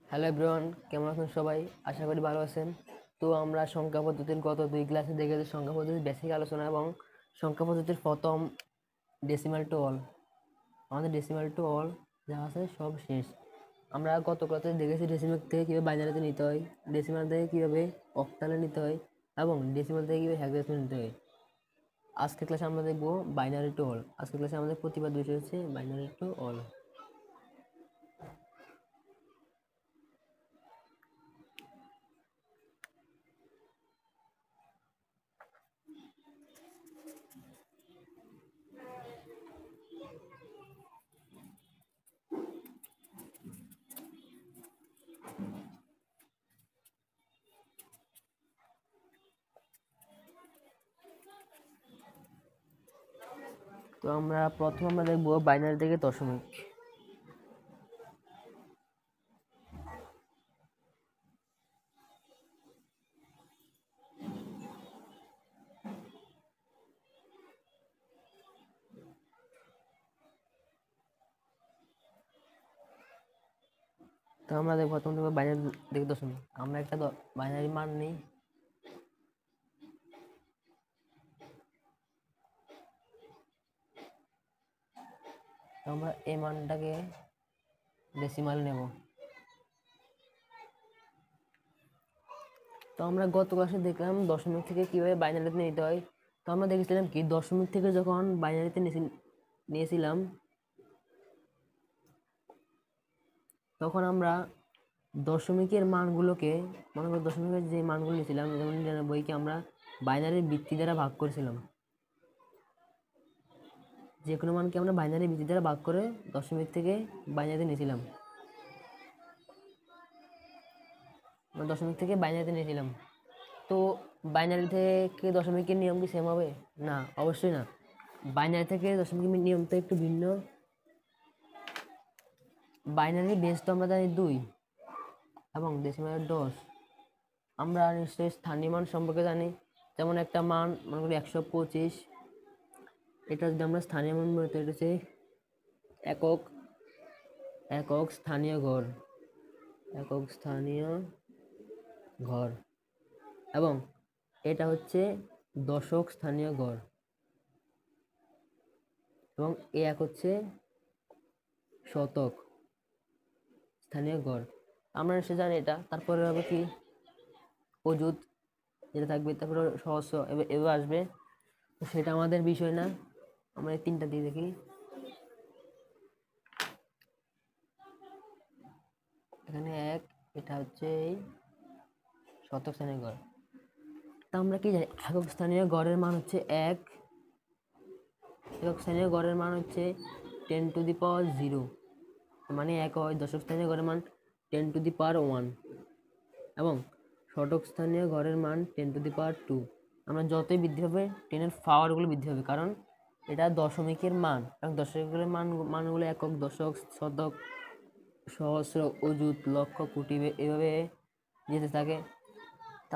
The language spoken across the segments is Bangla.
হ্যালো এভরিওয়ান, কেমন আছেন সবাই? আশা করি ভালো আছেন। তো আমরা সংখ্যা পদ্ধতির গত 2 ক্লাসে দেখেছি সংখ্যা পদ্ধতির বেসিক আলোচনা এবং সংখ্যা পদ্ধতির প্রথম ডেসিমাল টু অল। আমাদের ডেসিমাল টু অল যা আছে সব শেষ। আমরা গত ক্লাসে দেখেছি ডেসিমাল থেকে কীভাবে বাইনারিতে নিতে হয়, ডেসিমাল থেকে কীভাবে অক্টালে নিতে হয় এবং ডেসিমাল থেকে কীভাবে হেক্সাডেসিমালে নিতে হয়। আজকের ক্লাসে আমরা দেখবো বাইনারি টু অল। আজকের ক্লাসে আমাদের প্রতিবাদ বিষয় হচ্ছে বাইনারি টু অল। তো প্রথমে আমরা দেখবো বাইনারি থেকে দশমিক। তো আমরা দেখবো প্রথম দেখবো বাইনারি থেকে দশমিক। আমরা একটা বাইনারি মান নিই। তো আমরা এই মানটাকে ডেসিমাল নেব। তো আমরা গত ক্লাসে দেখলাম দশমিক থেকে কিভাবে বাইনারিতে নিতে হয়। তো আমরা দেখেছিলাম কি দশমিক থেকে যখন বাইনারিতে নিয়েছিলাম তখন আমরা দশমিকের মানগুলোকে, মনে করি দশমিকের যে মানগুলো নিয়েছিলাম যেমন 99কে আমরা বাইনারির ভিত্তি দ্বারা ভাগ করেছিলাম। যে কোনো মানকে আমরা বাইনারি ভিত্তি দ্বারা ভাগ করে দশমিক থেকে বাইনারিতে নিয়েছিলাম। দশমিক থেকে বাইনারিতে নিয়েছিলাম। তো বাইনারি থেকে দশমিকের নিয়ম কি সেম হবে? না, অবশ্যই না। বাইনারি থেকে দশমিকের নিয়ম তো একটু ভিন্ন। বাইনারি বেস তো আমরা জানি 2 এবং ডেসিমাল 10। আমরা নিশ্চয়ই স্থানীয় মান সম্পর্কে জানি। যেমন একটা মান মনে করি 125, এটা যদি আমরা স্থানীয় মান বলি তো এটা হচ্ছে একক একক স্থানীয় ঘর, একক স্থানীয় ঘর, এবং এটা হচ্ছে দশক স্থানীয় ঘর, এবং এক হচ্ছে শতক স্থানীয় ঘর। আমরা নিশ্চয় জানি এটা। তারপরে হবে কি অযুত, যেটা থাকবে, তারপরে সহস্র এভাবে আসবে। তো সেটা আমাদের বিষয় না। আমরা এই 3টা দিয়ে দেখি। এখানে এক, এটা হচ্ছে শতক স্থানীয় গড়। তা আমরা কি জানি একক স্থানীয় গড়ের মান হচ্ছে 1, একক স্থানীয় গড়ের মান হচ্ছে 10⁻0, মানে 1 হয়। দশক স্থানীয় গড়ের মান 10⁻1 এবং শতক স্থানীয় গড়ের মান 10⁻2। আমরা যতই বৃদ্ধি হবে 10-এর পাওয়ারগুলো বৃদ্ধি হবে, কারণ এটা দশমিকের মান, এবং দশমিকের মানগুলো একক, দশক, শতক, সহস্র, অযুত, লক্ষ, কোটি এভাবে যেতে থাকে।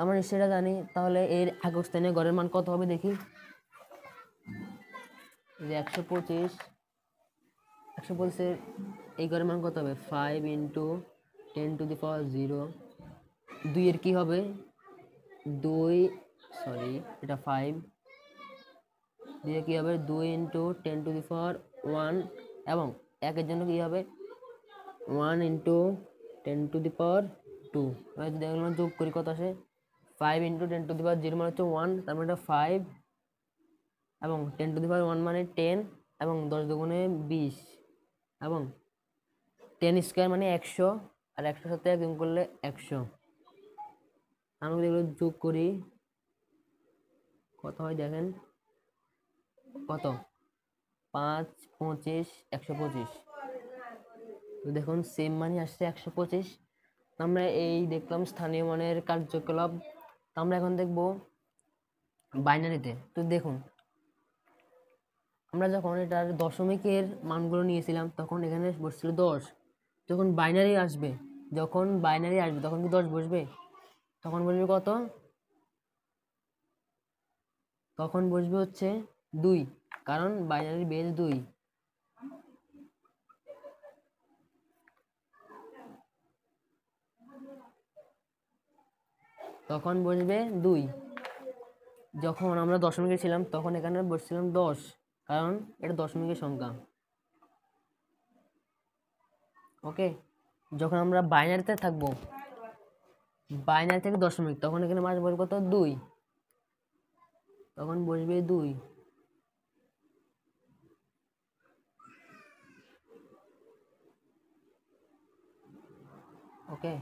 আমরা সেটা জানি। তাহলে এর একক স্থানীয় গড়ের মান কত হবে দেখি। 125 এই গড়ের মান কত হবে? 5 × 10⁻0। 2 এর কি হবে? 2, সরি এটা 5। 2 এর কি হবে? 2 × 10⁻1, এবং একের জন্য কি হবে? 1 × 10⁻2। দেখলাম যোগ করি কত আসে? 5 × 10⁻0 মানে হচ্ছে 1, তার মানে এটা 5, এবং 10⁻1 মানে 10, এবং 10 দুগুণে 20, এবং 10² মানে 100, আর 100 সাথে গুণ করলে 100। আমরা এগুলো যোগ করি কত হয় দেখেন। কত? 5, 25, 125। দেখুন সেম মানই আসছে 125। আমরা এই দেখলাম স্থানীয় মানের কার্যকলাপ। আমরা এখন দেখব বাইনারিতে। তো দেখুন আমরা যখন এটার দশমিকের মানগুলো নিয়েছিলাম তখন এখানে বসছিল 10। যখন বাইনারি আসবে তখন কি 10 বসবে? তখন বসবে কত? তখন বসবে হচ্ছে 2, কারণ বাইনারি বেস 2। তখন বসবে 2। যখন আমরা দশমিকে ছিলাম তখন এখানে বসছিলাম 10, কারণ এটা দশমিকের সংখ্যা। ওকে, যখন আমরা বাইনারিতে থাকবো, বাইনারি থেকে দশমিক, তখন এখানে মাস বসবে কত? 2, তখন বসবে 2। ওকে,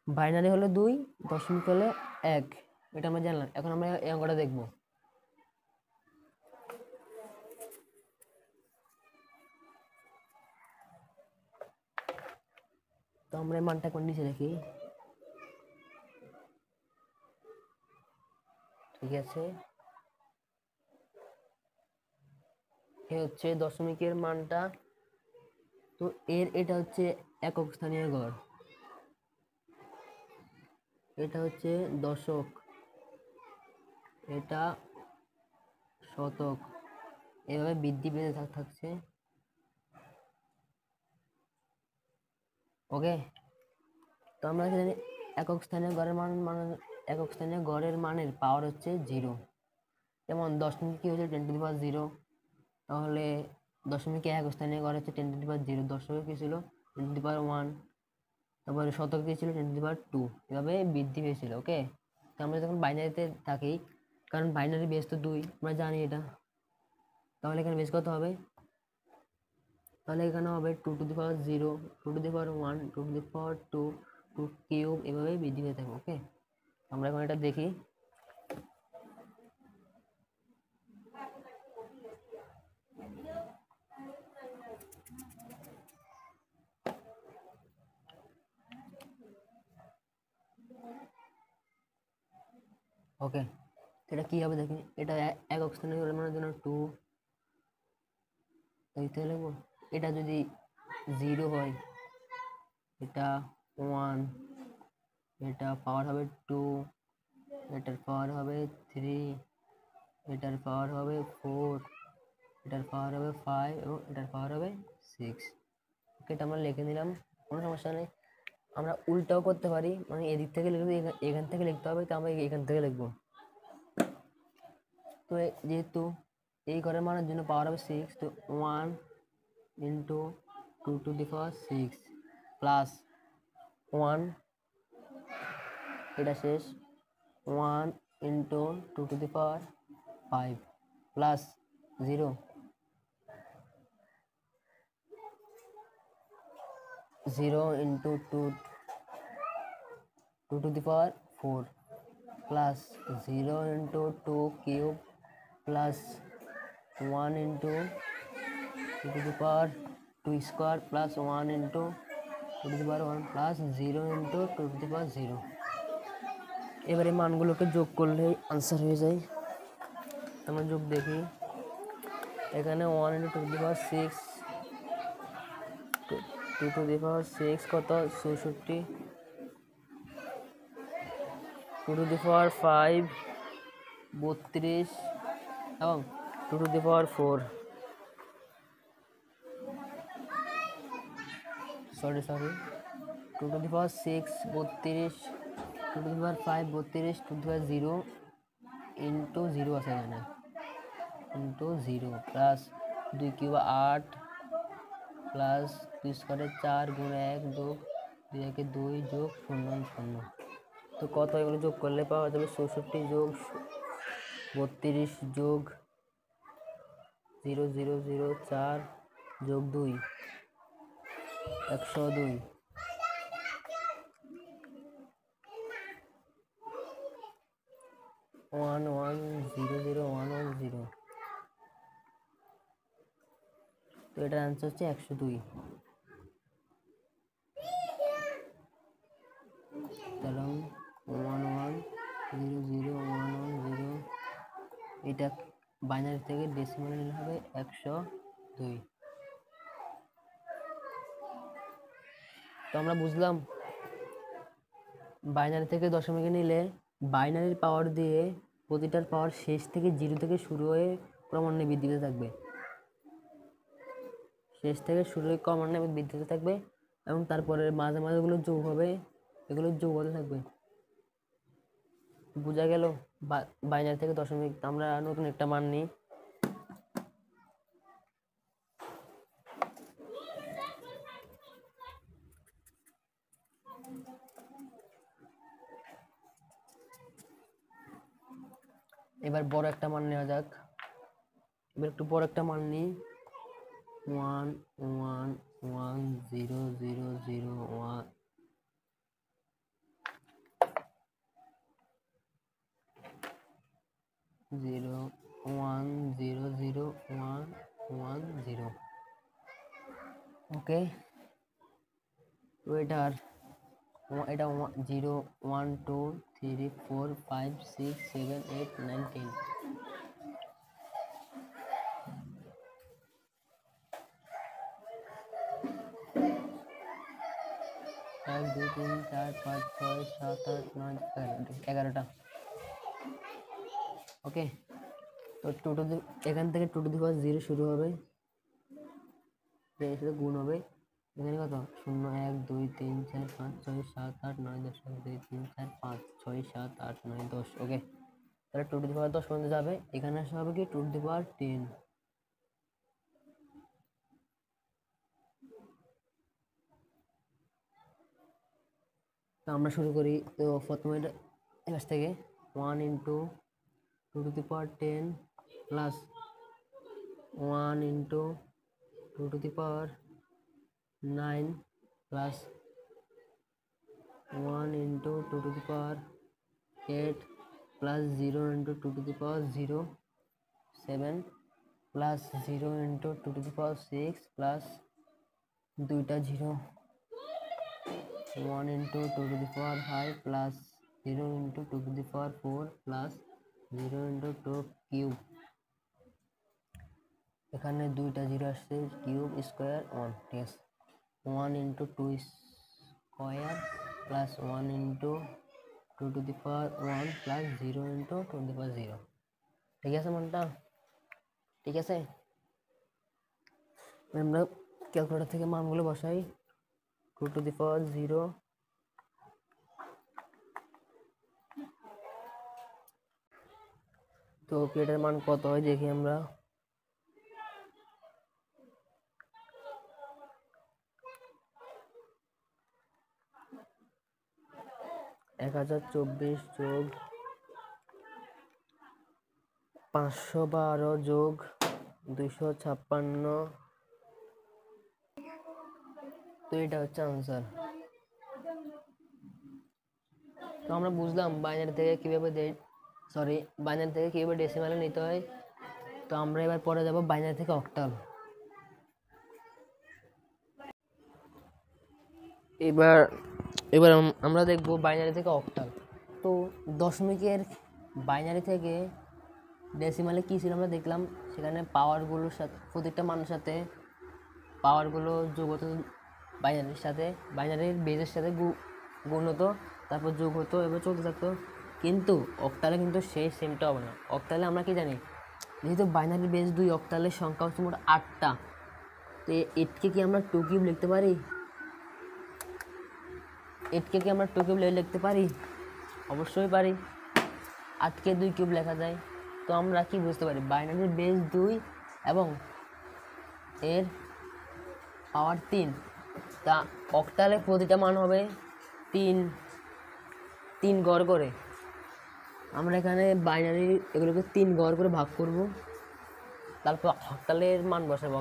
বাইনারি হলো 2, দশমিক হলে 1, এটা আমরা জানলাম। এখন আমরা এই অঙ্কটা দেখবো। তো আমরা এই মানটা কোন নিচে রাখি, ঠিক আছে। এ হচ্ছে দশমিকের মানটা। তো এটা হচ্ছে একক স্থানীয় গড়, এটা হচ্ছে দশক, এটা শতক, এভাবে বৃদ্ধি পেতে থাকছে। ওকে, তো আমরা জানি একক স্থানীয় গড়ের একক স্থানীয় গড়ের মানের পাওয়ার হচ্ছে 0। যেমন দশমিক কি হচ্ছে 10⁻0, তাহলে দশমিকে একক স্থানীয় গড় হচ্ছে 10⁻0, দশমিক কি ছিল 10⁻1, তারপরে শতক কি ছিল 10⁻2, এভাবে বৃদ্ধি পেয়েছিল। ওকে, তো আমরা যখন বাইনারিতে থাকি, কারণ বাইনারি বেস তো 2, আমরা জানি এটা, তাহলে এখানে বেস কত হবে? তাহলে এখানে হবে 2⁻0, 2⁻1, 2⁻2, 2 কিউব, এভাবে বৃদ্ধি পেতে থাকবে। ওকে, আমরা এখন এটা দেখি। ওকে, এটা কি হবে দেখি। এটা একক স্থানীয় গড়ের মানের জন্য 2 লিখতে লিখবো। এটা যদি 0 হয়, এটা 1, এটা পাওয়ার হবে 2, এটার পাওয়ার হবে 3, এটার পাওয়ার হবে 4, এটার পাওয়ার হবে 5 এবং এটার পাওয়ার হবে 6। ওকে, এটা আমরা লিখে নিলাম, কোনো সমস্যা নেই। আমরা উল্টাও করতে পারি, মানে এদিক থেকে লিখলে এখান থেকে লিখতে হবে, তো আমরা এখান থেকে লিখবো। তো যেহেতু এই ঘরের মানের জন্য পাওয়ার হবে 6, তো 1 ইন্টু 2⁶ প্লাস 1, এটা শেষ, 1 into 2⁵ plus 0, 0 into 2⁴ plus 0 into 2 cube plus 1 into 2⁵2 square plus 1 into 2⁴1 plus 0 into 2⁵0। এবারে মানগুলোকে যোগ করলে আনসার হয়ে যায়। আমরা যোগ দেখি, এখানে 1 ইন্টু 2⁶, 2⁶ কত? 64, 2⁵5 32 এবং 2⁴, সরি 2⁶ 32, 2⁵5 32, 2⁵0 ইন্টু 0 আছে এখানে, ইন্টু 0 প্লাস 2 কিউব 8 প্লাস 2 স্কোয়ারে 4 গুণ 1 যোগ 2 একে 2 যোগ 0 0। তো কত? এগুলো যোগ করলে পাওয়া যাবে 64 যোগ 32 যোগ 0 0 0 4 যোগ 2 102। One one 0 0 1 1 0। তো এটার আনসার হচ্ছে 102। তাহলে 1 1 0 0 1 1 0, এটা বাইনারি থেকে ডেসিমালে নিলে হবে 102। তো আমরা বুঝলাম বাইনারি থেকে দশমিকে নিলে বাইনারির পাওয়ার দিয়ে প্রতিটার পাওয়ার শেষ থেকে 0 থেকে শুরু হয়ে ক্রমান্বয়ে বৃদ্ধি পেতে থাকবে, শেষ থেকে শুরু হয়ে ক্রমান্বয়ে বৃদ্ধি পেতে থাকবে এবং তারপরে মাঝে মাঝে এগুলো যোগ হবে, এগুলো যোগ হতে থাকবে। বোঝা গেল? বাইনারি থেকে দশমিক আমরা নতুন একটা মান নিই। এবার বড় একটা মান নেওয়া যাক। এবার একটু বড় একটা মান নিই। 1 1 1 0 0 0 1 0 1 0 0 1 1 0। ওকে, তো এটা 0 1 2 3 4 5 6 7 8 9 10। 1 2 3 4 5 6 7 8 9 11টা। ওকে, তো এখান থেকে 2 টু দি পাওয়ার 0 শুরু হবে, এর সাথে গুণ হবে। এখানে কত 0 1 2 3 4 5 6 7 8 9 10 1 2 3 4 5 6 7 8 9 10। ওকে, তাহলে 2 টু দি পাওয়ার 10 পর্যন্ত যাবে। এখানে আসা হবে কি 2 টু দি পাওয়ার 10। তো আমরা শুরু করি। তো প্রথমে এখান থেকে 1 into 2 to the power 10 plus 1 into 2 to the power 9 plus 1 into 2 to the power 8 plus 0 into 2 to the power 0 7 plus 0 into 2 to the power 6 plus 2টা 0 1 into 2 to the power 5 plus 0 into 2 to the power 4 plus 0 into 2 cube. এখানে 2টা 0 আসছে, কিউব স্কোয়ার 1। ঠিক আছে, 1 into 2 square plus 1 into 2 to the power 1 plus 0 into 2 to the power 0। ঠিক আছে মানটা? ঠিক আছে, আমরা ক্যালকুলেটর থেকে মানগুলো বসাই। 2 টু দি পাওয়ার 0 তো এটার মান কত হয় দেখি আমরা। এক 1024 যোগ 512 যোগ 256। তো এটা হচ্ছে আনসার। তো আমরা বুঝলাম বাইনারি থেকে কিভাবে ডেসিমালে নিতে হয়। তো আমরা এবার পরে যাব বাইনারি থেকে অক্টাল। এবার এবার আমরা দেখব বাইনারি থেকে অক্টাল। তো দশমিকের বাইনারি থেকে ডেসিমালে কী ছিল আমরা দেখলাম। সেখানে পাওয়ারগুলোর সাথে প্রত্যেকটা মানুষের সাথে পাওয়ারগুলো যোগ হতো, বাইনারির সাথে বাইনারির বেজের সাথে গুণ হতো, তারপর যোগ হতো, এবার চলতে থাকতো। কিন্তু অক্টালে কিন্তু সেই সেমটা হবে না। অক্টালে আমরা কি জানি, যেহেতু বাইনারি বেজ 2, অক্টালের সংখ্যা হচ্ছে মোট 8টা। তো 8কে কি আমরা 2 কিউব লিখতে পারি? 8কে কি আমরা 2 কিউব লিখতে পারি? অবশ্যই পারি। 8কে 2 কিউব লেখা যায়। তো আমরা কি বুঝতে পারি, বাইনারি বেজ 2 এবং এর পাওয়ার 3। তা অক্টালে প্রতিটা মান হবে 3 গড় করে। আমরা এখানে বাইনারি এগুলোকে 3 গড় করে ভাগ করব, তারপর অক্টালের মান বসাবো।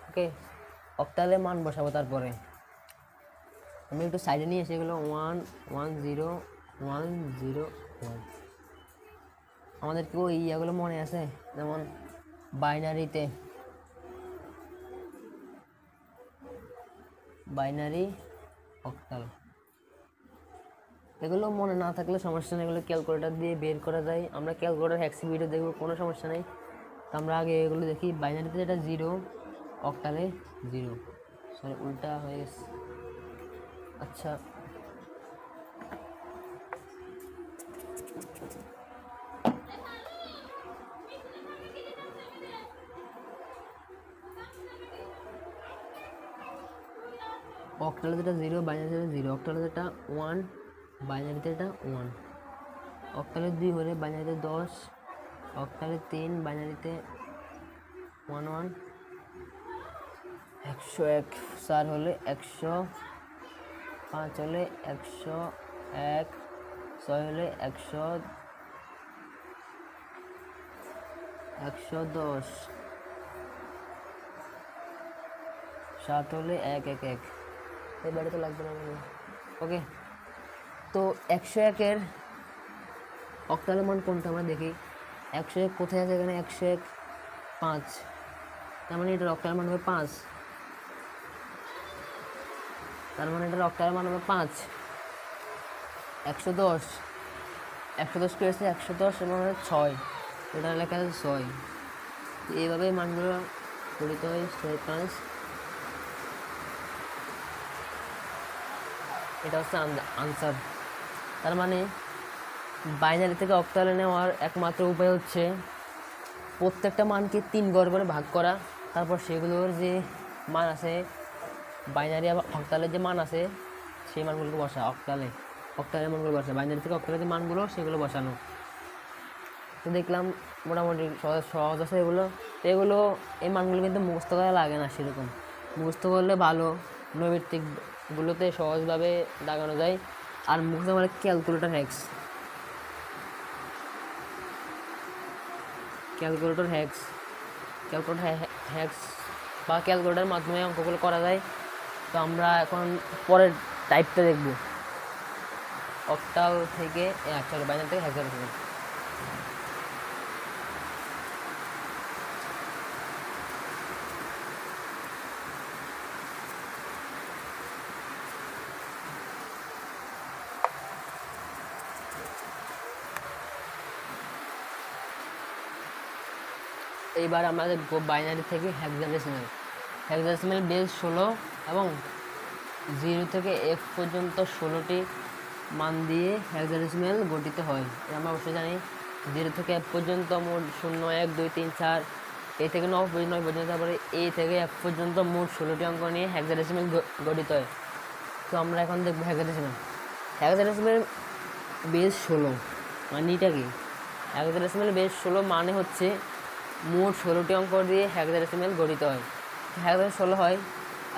ওকে, অক্টালের মান বসাবো। তারপরে আমি একটু সাইডে নিয়ে এসে এগুলো 1 1 0 1 0 1। আমাদের কি ওই ইয়াগুলো মনে আছে? যেমন বাইনারি অক্টাল, এগুলো মনে না থাকলে সমস্যা নেই, এগুলো ক্যালকুলেটর দিয়ে বের করা যায়। আমরা ক্যালকুলেটর হ্যাক্সি ভিডিও দেখবো, কোনো সমস্যা নেই। তো আমরা আগে এগুলো দেখি। বাইনারিতে যেটা 0, অক্টালে 0। সরি, উল্টা হয়ে গেছে। আচ্ছা, অক্টালে যেটা 0, বাইনারিতে যেটা 0, অক্টালে যেটা 1, বাইনারিতে এটা 1। অক্টালে 2 হলে বাইনারিতে 10, অক্টালে 3, বাইনারিতে 1 1, 101, 4 হলে 100, 5 হলে 101, 6 হলে 100, 110, 7 হলে 111। এবারে তো লাগবে না মানে। ওকে, তো 101-এর অক্টালের মান কোনটা আমরা দেখি। 101 কোথায় আছে? এখানে 101 5, তার মানে এটার অক্টালের মান হবে 5, তার মানে এটার অক্টালের মান হবে 5। 110, 110 কি হচ্ছে? 110 এবং 6, এটা লেখা আছে 6। এইভাবে মানগুলো গঠিত হয় 6 5। এটা হচ্ছে আনসার। তার মানে বাইনারি থেকে অক্টালে নেওয়ার একমাত্র উপায় হচ্ছে প্রত্যেকটা মানকে 3 ঘর করে ভাগ করা, তারপর সেগুলোর যে মান আছে বাইনারি আর অক্টালের যে মান আছে সেই মানগুলোকে বসা, অক্টালের মানগুলো বসা, বাইনারি থেকে অক্টালের যে মানগুলো সেগুলো বসানো। তো দেখলাম মোটামুটি সহজ আছে এগুলো। তো এগুলো এই মানগুলো কিন্তু মুখস্থ করা লাগে না সেরকম, মুখস্থ করলে ভালো, নৈমিত্তিকগুলোতে সহজভাবে দাগানো যায়। আর মুখস্থ করলে ক্যালকুলেটর হ্যাক্স বা ক্যালকুলেটরের মাধ্যমে অঙ্কগুলো করা যায়। তো আমরা এখন পরের টাইপটা দেখব, অক্টাল থেকে বাইনারি থেকে হেক্সাডেসিমাল। এইবার আমরা দেখব বাইনারি থেকে হেক্সাডেসিমাল বেস 16 এবং 0 থেকে f পর্যন্ত 16টি মান দিয়ে হেক্সাডেসিমাল গঠিত হয়। আমরা অবশ্যই জানি 0 থেকে f পর্যন্ত মোট 0 1 2 3 4, a থেকে 9 পর্যন্ত, তারপরে a থেকে f পর্যন্ত মোট 16টি অঙ্ক নিয়ে হেক্সাডেসিমাল গঠিত হয়। তো আমরা এখন দেখব হেক্সাডেসিমাল বেস 16 মানে এটা কি? হেক্সাডেসিমাল বেস 16 মানে হচ্ছে মোট 16টি অঙ্ক দিয়ে হেক্সাডেসিমাল গঠিত হয়। হেক্সাডেসিমাল 16 হয়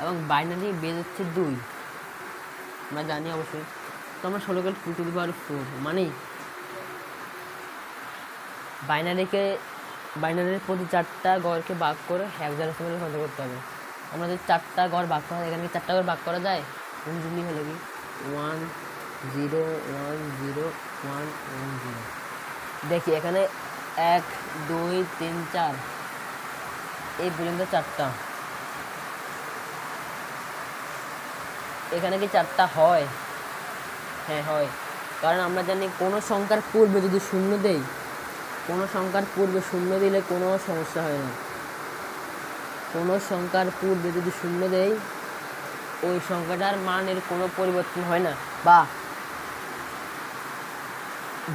এবং বাইনারি বেস হচ্ছে 2, আমরা জানি অবশ্যই। তো আমরা 16কে 2^4 মানে বাইনারির প্রতি 4টা ঘরকে ভাগ করে হেক্সাডেসিমালে রূপান্তর করতে হবে। আমরা যদি 4টা ঘর ভাগ করা হয়, এখানে 4টা ঘর ভাগ করা যায়, যদি হলে কি 1 0 1 0 1 1 0। দেখি এখানে 1 2 3 4 এই পর্যন্ত 4টা, এখানে কি 4টা হয়? হ্যাঁ হয়, কারণ আমরা জানি কোনো সংখ্যার পূর্বে যদি শূন্য দেই, কোনো সংখ্যার পূর্বে শূন্য দিলে কোনো সমস্যা হয় না। কোনো সংখ্যার পূর্বে যদি শূন্য দেই ওই সংখ্যাটার মানের কোনো পরিবর্তন হয় না। বা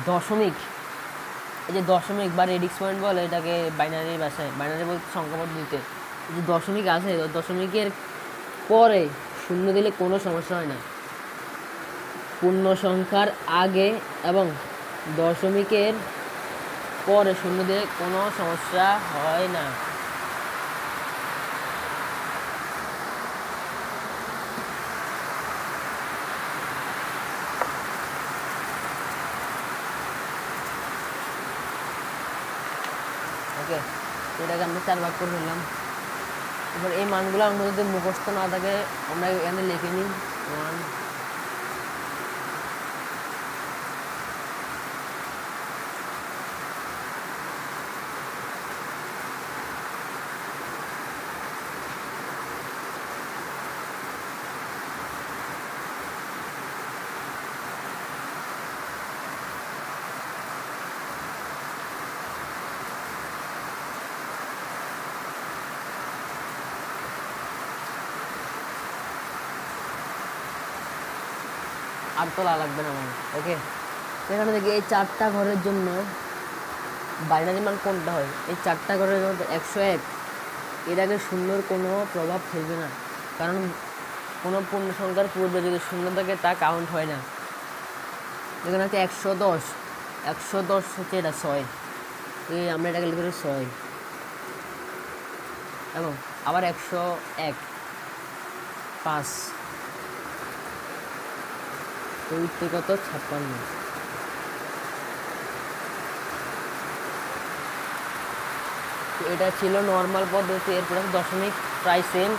দশমিক, এই যে দশমিক বা রেডিক্স পয়েন্ট বলে এটাকে বাইনারি ভাষায়, বাইনারি বলতে সংখ্যা পদ্ধতিতে যে দশমিক আছে, দশমিকের পরে শূন্য দিলে কোনো সমস্যা হয় না। পূর্ণ সংখ্যার আগে এবং দশমিকের পরে শূন্য দিলে কোনো সমস্যা হয় না। ওকে, এটাকে আমরা 4 ভাগ করে ফেললাম। এবার এই মানগুলো আমাদের যদি মুখস্থ না থাকে আমরা এখানে লিখে নিই 1। আর তোলা লাগবে না আমার। ওকে, এখানে দেখি এই 4টা ঘরের জন্য বাইনারি মান কোনটা হয়। এই 4টা ঘরের জন্য 101, এর আগে শূন্যর কোনো প্রভাব ফেলবে না, কারণ কোনো পূর্ণ সংখ্যার পূর্বে যদি শূন্য থাকে তা কাউন্ট হয় না। এখানে আছে 110, 110 হচ্ছে এটা 6, আমরা এটাকে লিখে দেবো 6, এবং আবার 101 5, তো উত্তর কত 56। এটা ছিল নর্মাল পদ্ধতি। এরপর দশমিক, প্রায় সেম।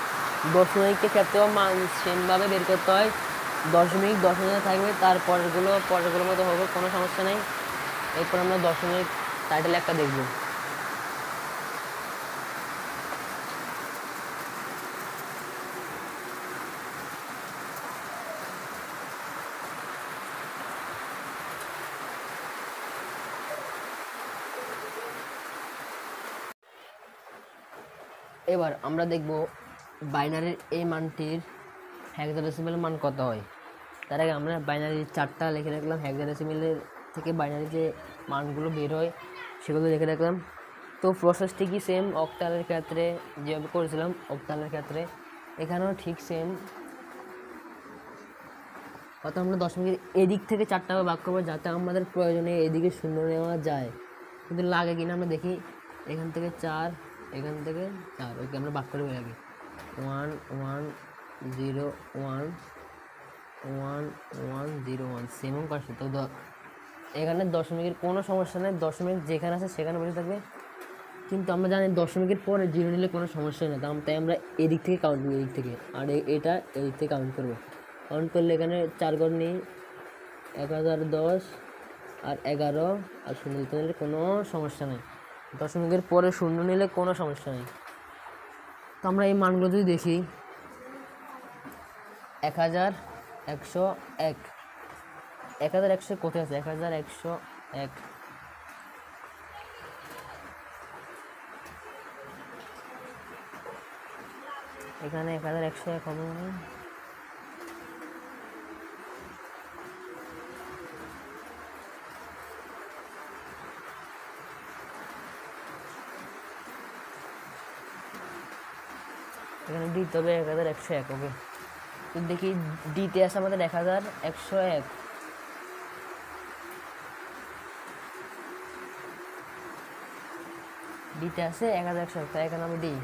দশমিকের ক্ষেত্রেও মান সেমভাবে বের করতে হয়। দশমিক থাকবে, তার পরেরগুলোর মতো হবে, কোনো সমস্যা নেই। এরপর আমরা দশমিক টাইটেল একটা দেখব। এবার আমরা দেখব বাইনারির এই মানটির হেক্সাডেসিমাল মান কত হয়। তার আগে আমরা বাইনারির চারটা লিখে রাখলাম, হেক্সাডেসিমালের থেকে বাইনারি যে মানগুলো বের হয় সেগুলো লিখে রাখলাম। তো প্রসেসটি কি সেম অক্টালের ক্ষেত্রে যেভাবে করেছিলাম, অক্টালের ক্ষেত্রে এখানেও ঠিক সেম। অর্থাৎ আমরা দশমিকের এদিক থেকে চারটা ভাগ করবো, যাতে আমাদের প্রয়োজনে এদিকে শূন্য নেওয়া যায়, কিন্তু লাগে কিনা আমরা দেখি। এখান থেকে 4, এখান থেকে 4, ওকে আমরা ভাগ করে রাখি। 1 1 0 1 1 1 0 1, সেম অঙ্ক আসে। তো এখানে দশমিকের কোনো সমস্যা নেই, দশমিক যেখানে আছে সেখানে বসে থাকবে। কিন্তু আমরা জানি দশমিকের পরে 0 নিলে কোনো সমস্যা নেই, তাই আমরা এদিক থেকে কাউন্ট করবো, এদিক থেকে। আর এটা এদিক থেকে কাউন্ট করবো। কাউন্ট করলে এখানে 4 ঘর নিই, 1010 আর 11 আর 0 দিতে নিলে কোনো সমস্যা নেই। দশমিকের পরে 0 নিলে কোনো সমস্যা নেই। তো আমরা এই মানগুলো যদি দেখি, 1101, 1101 কোথায় আছে? 1101 এখানে 1101 হবে। এখানে দিতে হবে 1101, ওকে। তো দেখি ডিতে আছে আমাদের 1101, ডিতে আছে 1101, তাই এখানে আমি দিই।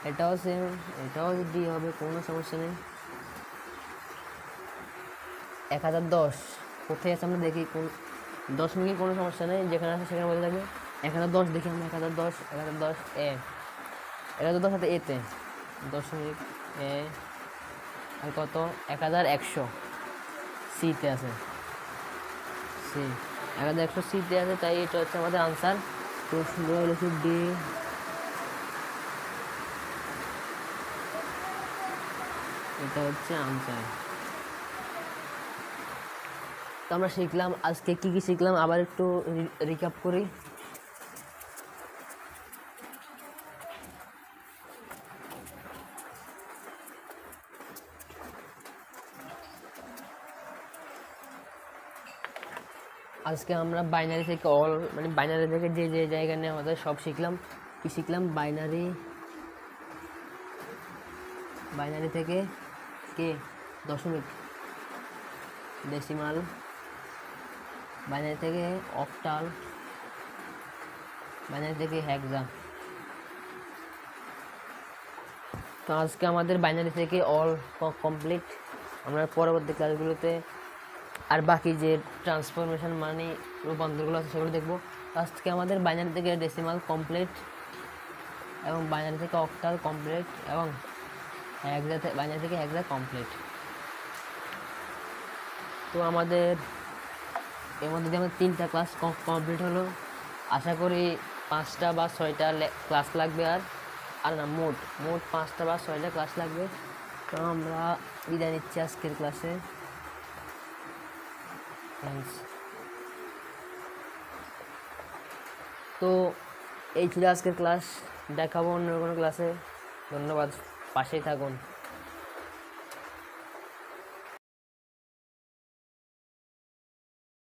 এটাও সেম, এটাও ডি হবে, কোনো সমস্যা নেই। 1010 কোথায় আছে আমরা দেখি, কোন দশমিকে কোনো সমস্যা নেই, যেখানে আছে সেখানে বলে থাকবে। 1010 দেখি আমরা, 1010 এ, 1010 সাথে এতে দশমিক এ, আর কত 1100 সিতে আছে, সি 1100 সিতে আছে, তাই এটা হচ্ছে আমাদের আনসার। তো সুন্দর হলো ডি। এটা হচ্ছে আনসার। তো আমরা শিখলাম আজকে কি কি শিখলাম, আবার একটু রিক্যাপ করি। আজকে আমরা বাইনারি থেকে মানে বাইনারি থেকে যে যে জায়গা নিয়ে আমাদের সব শিখলাম। কি শিখলাম? বাইনারি থেকে কে দশমিক, ডেসিমাল, বাইনারি থেকে অক্টাল, বাইনারি থেকে হেক্সা। তো আজকে আমাদের বাইনারি থেকে অল কমপ্লিট। আমরা পরবর্তী ক্লাসগুলোতে আর বাকি যে ট্রান্সফরমেশন মানে রূপান্তরগুলো আছে সেগুলো দেখবো। আজকে আমাদের বাইনারি থেকে ডেসিমাল কমপ্লিট, এবং বাইনারি থেকে অক্টাল কমপ্লিট, এবং বাইনারি থেকে হেক্সা কমপ্লিট। তো আমাদের এর মধ্যে দিয়ে আমাদের 3টা ক্লাস কমপ্লিট হলো। আশা করি 5টা বা 6টা ক্লাস লাগবে, আর না, মোট 5টা বা 6টা ক্লাস লাগবে। তো আমরা বিদায় নিচ্ছি আজকের ক্লাসে। তো এই ছিল আজকের ক্লাস, দেখাবো অন্য কোনো ক্লাসে। ধন্যবাদ, পাশেই থাকুন।